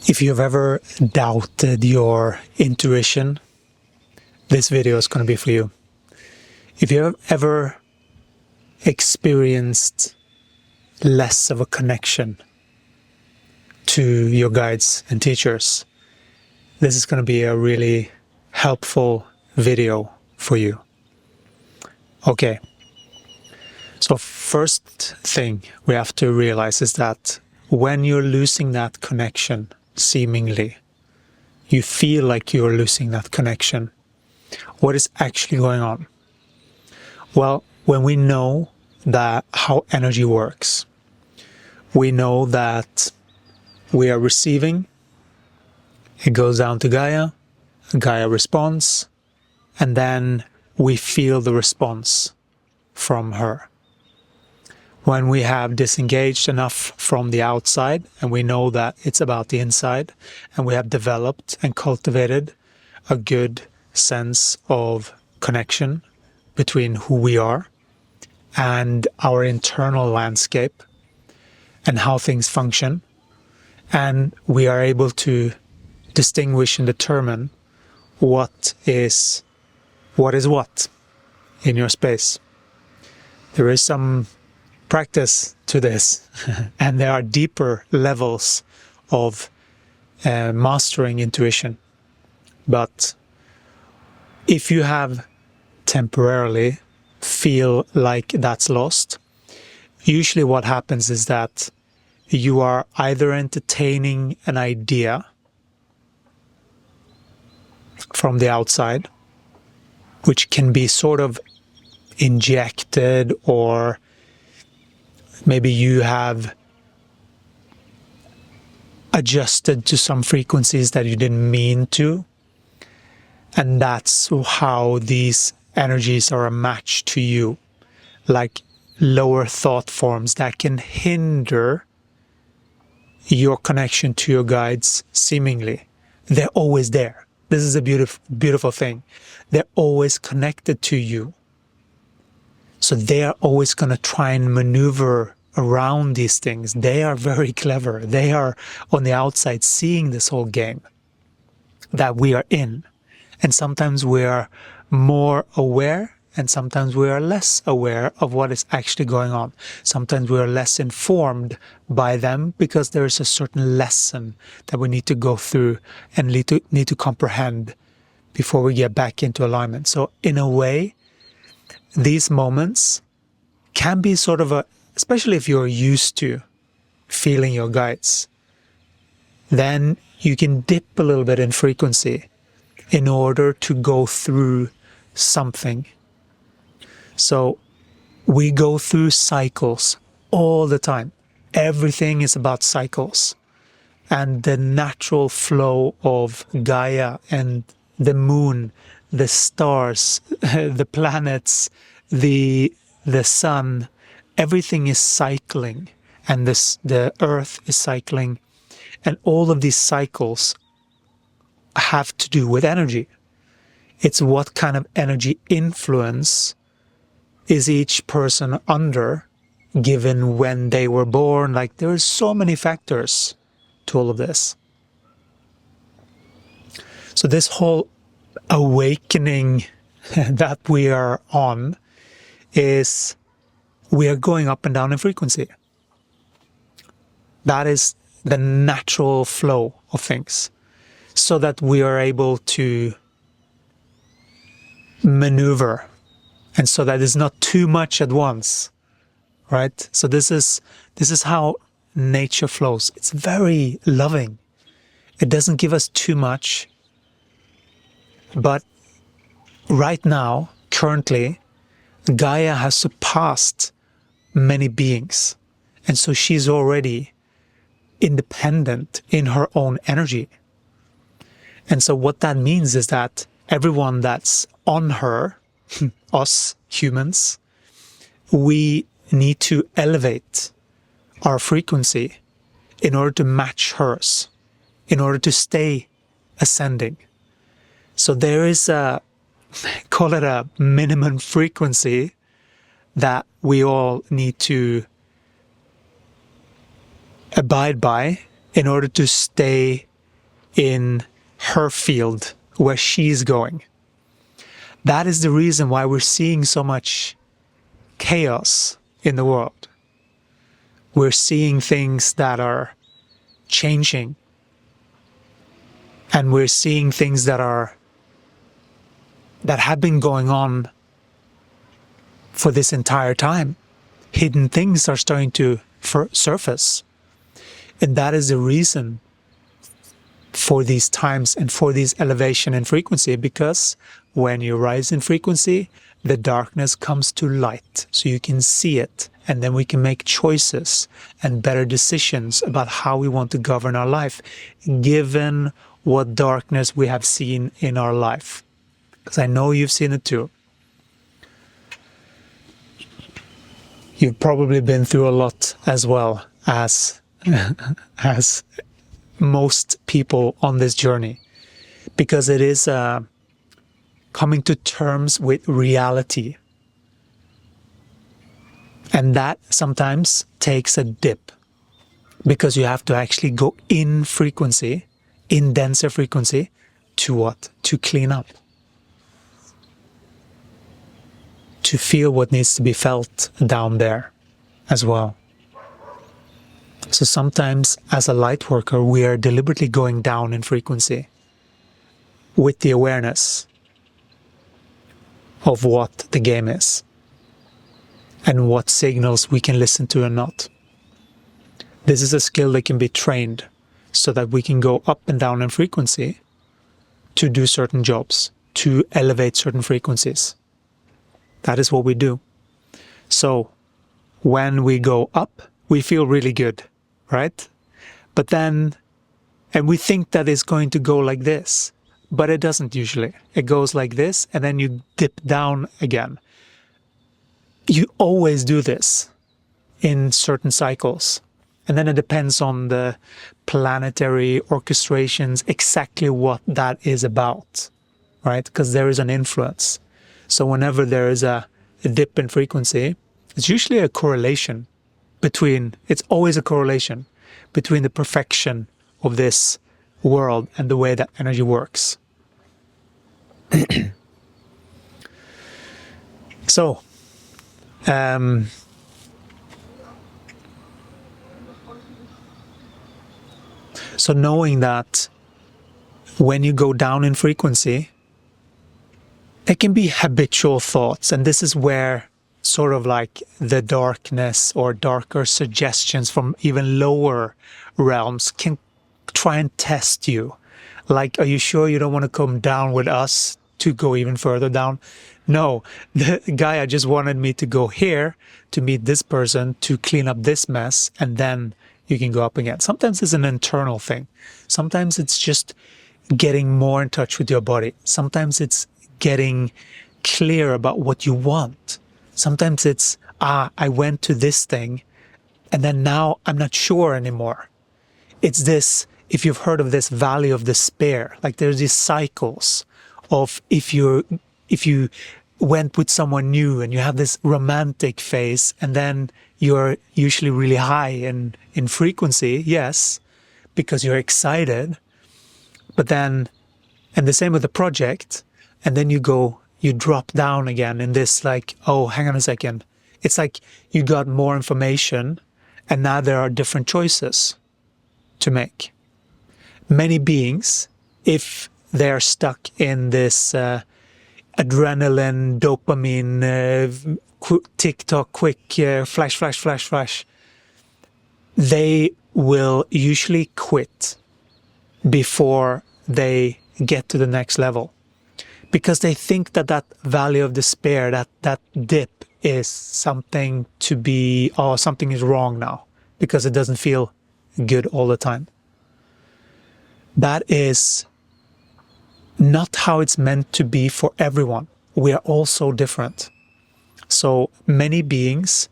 If you've ever doubted your intuition, this video is going to be for you. If you've ever experienced less of a connection to your guides and teachers, this is going to be a really helpful video for you. Okay, so first thing we have to realize is that when you're losing that connection, seemingly, you feel like you're losing that connection, what is actually going on? Well, when we know that how energy works, we know that we are receiving, it goes down to Gaia, Gaia responds, and then we feel the response from her. When we have disengaged enough from the outside and we know that it's about the inside, and we have developed and cultivated a good sense of connection between who we are and our internal landscape and how things function, and we are able to distinguish and determine what is what in your space. There is some practice to this and there are deeper levels of mastering intuition. But if you have temporarily feel like that's lost, usually what happens is that you are either entertaining an idea from the outside, which can be sort of injected, or maybe you have adjusted to some frequencies that you didn't mean to, and that's how these energies are a match to you, like lower thought forms that can hinder your connection to your guides. Seemingly, they're always there. This is a beautiful thing. They're always connected to you. So they are always going to try and maneuver around these things. They are very clever. They are on the outside seeing this whole game that we are in. And sometimes we are more aware and sometimes we are less aware of what is actually going on. Sometimes we are less informed by them because there is a certain lesson that we need to go through and need to comprehend before we get back into alignment. So in a way, these moments can be sort of especially if you're used to feeling your guides, then you can dip a little bit in frequency in order to go through something. So we go through cycles all the time. Everything is about cycles. And the natural flow of Gaia and the moon, the stars, the planets, the sun, everything is cycling, and the earth is cycling, and all of these cycles have to do with energy. It's what kind of energy influence is each person under, given when they were born. Like, there are so many factors to all of this. So this whole awakening that we are on is we are going up and down in frequency. That is the natural flow of things, so that we are able to maneuver, and so that it's not too much at once, right? So this is how nature flows. It's very loving. It doesn't give us too much. But right now, currently, Gaia has surpassed many beings. And so she's already independent in her own energy. And so what that means is that everyone that's on her, us humans, we need to elevate our frequency in order to match hers, in order to stay ascending. So there is call it a minimum frequency that we all need to abide by in order to stay in her field where she's going. That is the reason why we're seeing so much chaos in the world. We're seeing things that are changing, and we're seeing things that have been going on for this entire time. Hidden things are starting to surface, and that is the reason for these times and for this elevation in frequency, because when you rise in frequency, the darkness comes to light, so you can see it, and then we can make choices and better decisions about how we want to govern our life, given what darkness we have seen in our life. Because I know you've seen it too. You've probably been through a lot as well as as most people on this journey, because it is coming to terms with reality, and that sometimes takes a dip, because you have to actually go in frequency, in denser frequency, to what? To clean up, to feel what needs to be felt down there as well. So sometimes as a light worker, we are deliberately going down in frequency with the awareness of what the game is and what signals we can listen to and not. This is a skill that can be trained so that we can go up and down in frequency to do certain jobs, to elevate certain frequencies. That is what we do. So when we go up, we feel really good, right? But then, and we think that it's going to go like this, but it doesn't usually. It goes like this, and then you dip down again. You always do this in certain cycles. And then it depends on the planetary orchestrations, exactly what that is about, right? Because there is an influence. So whenever there is a dip in frequency, it's usually a correlation between, it's always a correlation between the perfection of this world and the way that energy works. So, so knowing that when you go down in frequency, there can be habitual thoughts, and this is where sort of like the darkness or darker suggestions from even lower realms can try and test you. Like, are you sure you don't want to come down with us to go even further down? No, the Gaia just wanted me to go here to meet this person, to clean up this mess, and then you can go up again. Sometimes it's an internal thing. Sometimes it's just getting more in touch with your body. Sometimes it's getting clear about what you want. Sometimes it's, I went to this thing, and then now I'm not sure anymore. It's this, if you've heard of this valley of despair, like there's these cycles of if you went with someone new and you have this romantic phase, and then you're usually really high in frequency, yes, because you're excited, but then, and the same with the project, and then you drop down again in this like, oh, hang on a second. It's like you got more information, and now there are different choices to make. Many beings, if they're stuck in this adrenaline, dopamine, TikTok, quick, flash, they will usually quit before they get to the next level, because they think that that valley of despair, that dip is something to be, oh, something is wrong now, because it doesn't feel good all the time. That is not how it's meant to be for everyone. We are all so different. So many beings,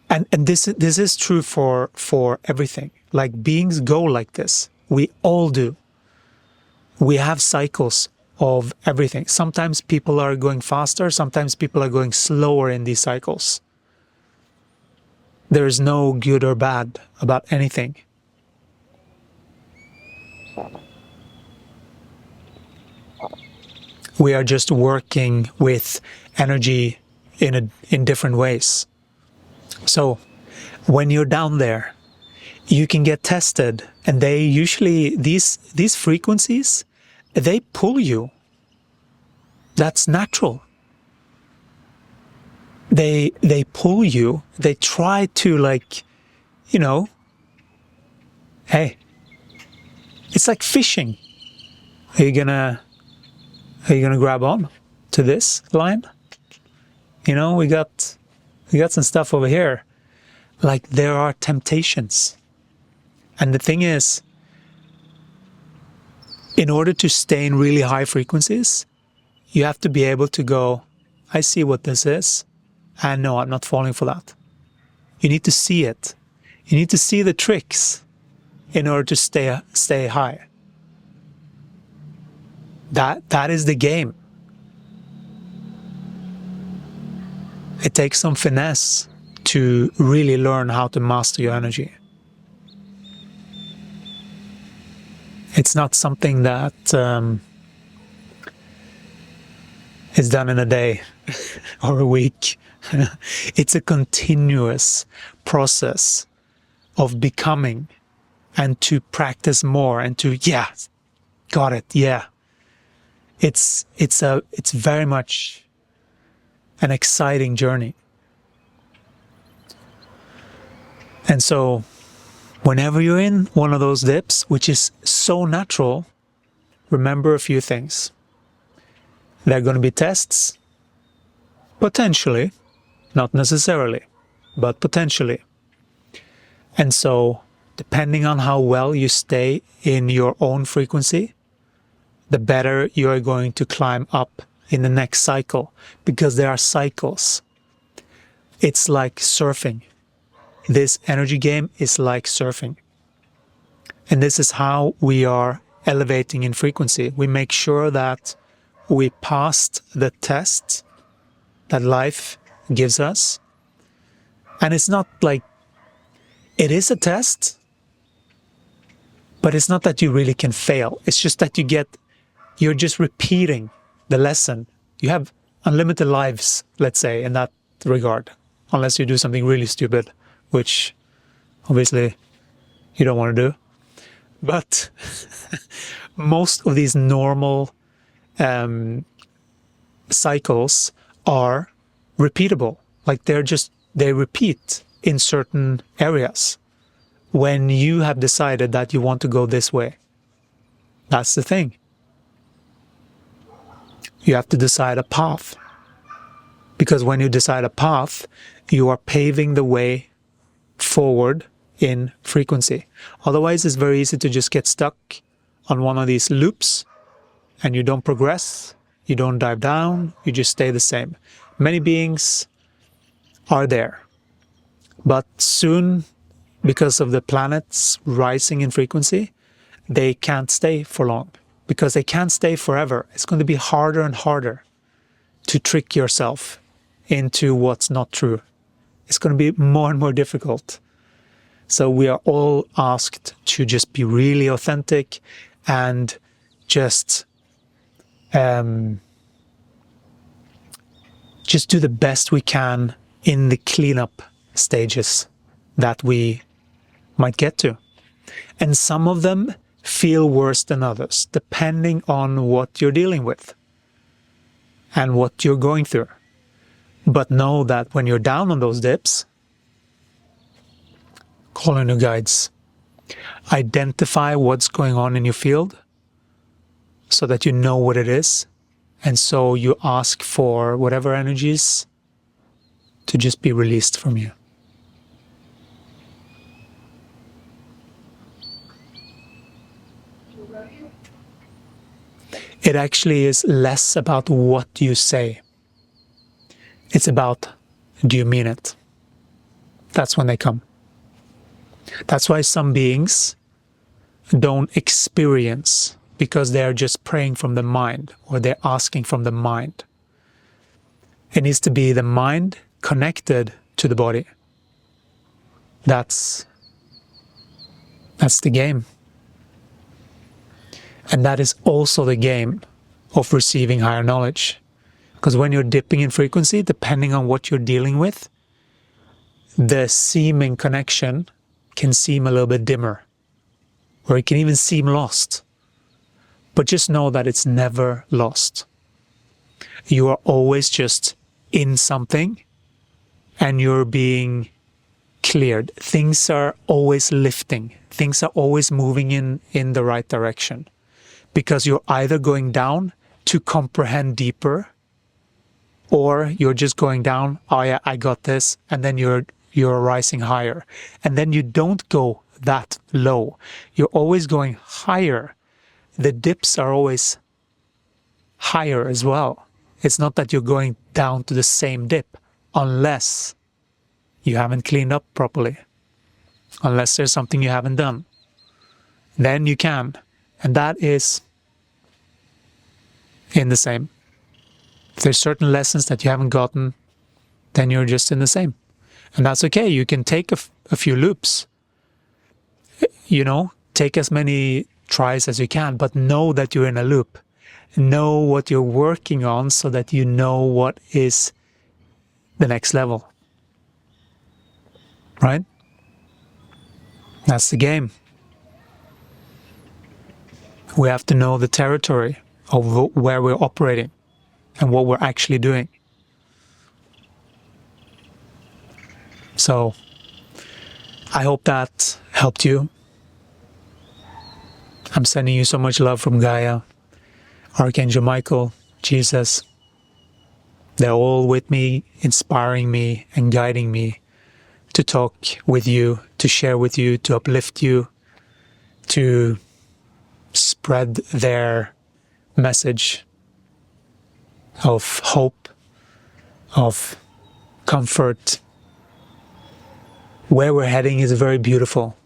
and this is true for everything. Like, beings go like this. We all do. We have cycles of everything. Sometimes people are going faster, sometimes people are going slower in these cycles. There is no good or bad about anything. We are just working with energy in different ways. So when you're down there, you can get tested, and they usually, these frequencies, they pull you. That's natural. They pull you. They try to, like, you know, hey, it's like fishing. Are you gonna grab on to this line? You know, we got some stuff over here. Like, there are temptations. And the thing is, in order to stay in really high frequencies, you have to be able to go, I see what this is, and no, I'm not falling for that. You need to see it. You need to see the tricks in order to stay high. That is the game. It takes some finesse to really learn how to master your energy. It's not something that is done in a day or a week. It's a continuous process of becoming, and to practice more, and to, yeah, got it, yeah. It's very much an exciting journey. And so whenever you're in one of those dips, which is so natural, remember a few things. There are going to be tests, potentially, not necessarily, but potentially. And so, depending on how well you stay in your own frequency, the better you are going to climb up in the next cycle, because there are cycles. It's like surfing. This energy game is like surfing. And this is how we are elevating in frequency. We make sure that we passed the test that life gives us. And it's not like, it is a test, but it's not that you really can fail. It's just that you're just repeating the lesson. You have unlimited lives, let's say, in that regard, unless you do something really stupid, which obviously you don't want to do. But most of these normal cycles are repeatable. Like, they repeat in certain areas when you have decided that you want to go this way. That's the thing. You have to decide a path. Because when you decide a path, you are paving the way forward in frequency. Otherwise, it's very easy to just get stuck on one of these loops, and you don't progress, you don't dive down, you just stay the same. Many beings are there. But soon, because of the planets rising in frequency, they can't stay for long. Because they can't stay forever. It's going to be harder and harder to trick yourself into what's not true. It's going to be more and more difficult. So we are all asked to just be really authentic and just do the best we can in the cleanup stages that we might get to. And some of them feel worse than others, depending on what you're dealing with and what you're going through. But know that when you're down on those dips, call in your guides. Identify what's going on in your field so that you know what it is. And so you ask for whatever energies to just be released from you. It actually is less about what you say. It's about, do you mean it? That's when they come. That's why some beings don't experience, because they're just praying from the mind, or they're asking from the mind. It needs to be the mind connected to the body. That's the game. And that is also the game of receiving higher knowledge. Because when you're dipping in frequency, depending on what you're dealing with, the seeming connection can seem a little bit dimmer, or it can even seem lost. But just know that it's never lost. You are always just in something and you're being cleared. Things are always lifting. Things are always moving in the right direction. Because you're either going down to comprehend deeper, or you're just going down, oh yeah, I got this, and then you're rising higher. And then you don't go that low. You're always going higher. The dips are always higher as well. It's not that you're going down to the same dip, unless you haven't cleaned up properly. Unless there's something you haven't done. Then you can. And that is in the same. If there's certain lessons that you haven't gotten, then you're just in the same. And that's okay. You can take a few loops. You know, take as many tries as you can, but know that you're in a loop. Know what you're working on so that you know what is the next level. Right? That's the game. We have to know the territory of where we're operating and what we're actually doing. So, I hope that helped you. I'm sending you so much love from Gaia, Archangel Michael, Jesus. They're all with me, inspiring me and guiding me to talk with you, to share with you, to uplift you, to spread their message of hope, of comfort. Where we're heading is very beautiful,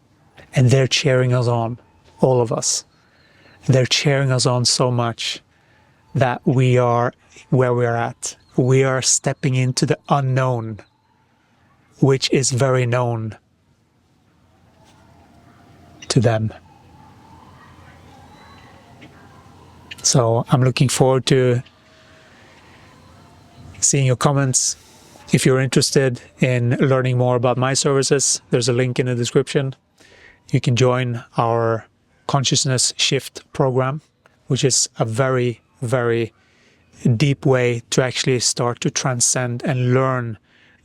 and they're cheering us on, all of us. They're cheering us on so much that we are where we're at. We are stepping into the unknown, which is very known to them. So I'm looking forward to seeing your comments. If you're interested in learning more about my services, there's a link in the description. You can join our consciousness shift program, which is a very, very deep way to actually start to transcend and learn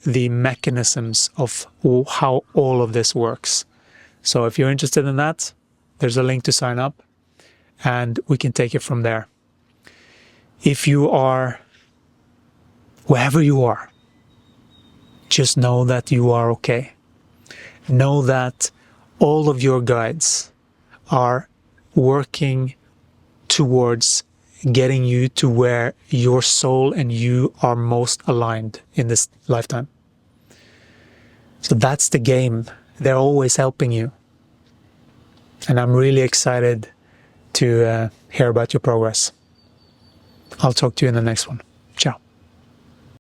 the mechanisms of how all of this works. So if you're interested in that, there's a link to sign up and we can take it from there. If you are, wherever you are, just know that you are okay. Know that all of your guides are working towards getting you to where your soul and you are most aligned in this lifetime. So that's the game. They're always helping you. And I'm really excited to hear about your progress. I'll talk to you in the next one.